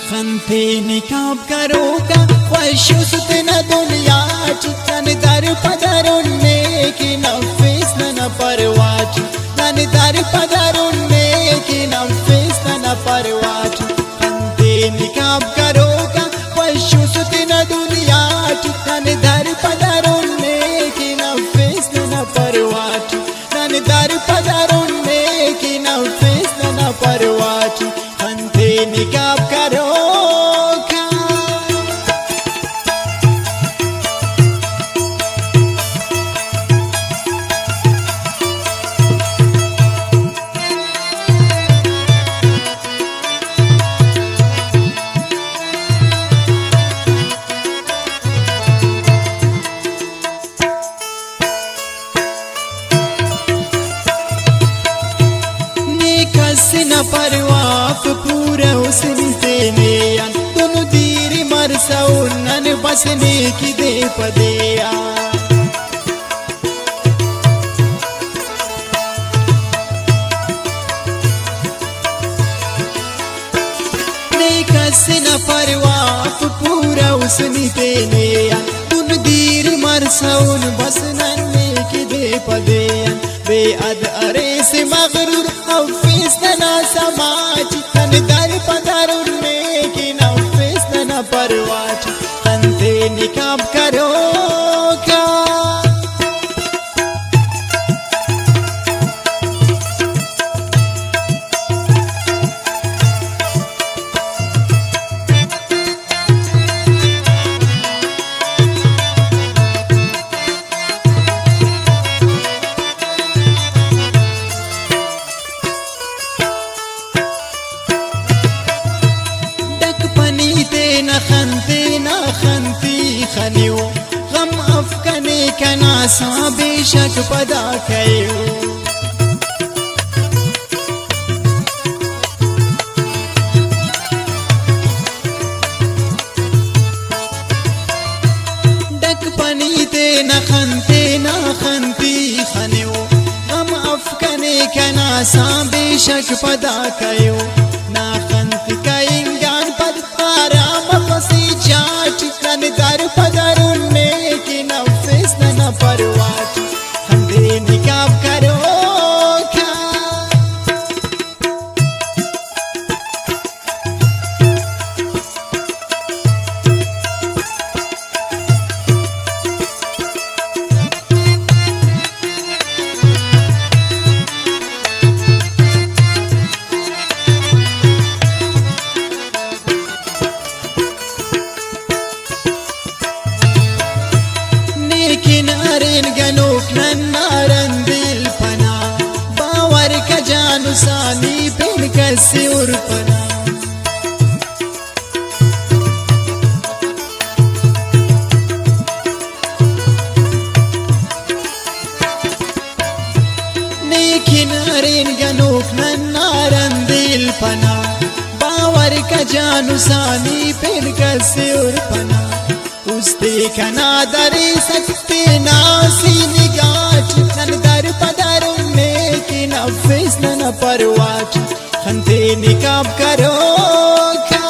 खंते निकाब करोगा ख्वाहिशों से न दुनिया चितन दर पदरुन्ने की नफिस न परवाच तन दर पदरुन्ने की नफिस न परवाच खंते निकाब करोगा ख्वाहिशों से न दुनिया चितन दर पदरुन्ने की नफिस न परवाच तन दर पदरुन्ने की नफिस न परवाच खंते निकाब करो न परवाफ पूरा उसने देने दोनों दीर मरसा उन्नन बसने की दे पदेया कस न परवाफ पूरा उसने देने दोनों दीर मरसा उन बसनन की दे पदेया बेअद अरे से मगरूर नफिस न समाज तन दर पदरुन्ने की नफिस न परवाच खंते निकाब करोगा न खंती खनियो गम अफकने का नासा बेशक पदा कयो डक पनीते न खंती खनियो गम अफकने का नासा बेशक पदा कयो ना खंत का इंगान पद मफसी जाट तन दर पदरुन्ने की नफिस न परवाच खंते निकाब करोगा किनारेन गनोक नन्नारन दिल पना बावर का जानू सानी पेन कैसे उर्पना ने किनारेन गनोक नन्नारन दिल पना बावर का जानू सानी पेन कैसे उर्पना उसते कना दरे सकते नासी निगाच तन दर पदरुन्ने की नफिस न परवाच खंते निकाब करोगा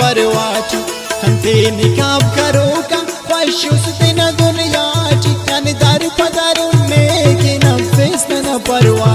परवाच खंते निकाब करोगा ख्वाहिशों से न दुनिया चितन दर पदरुन्ने की नफिस न परवाच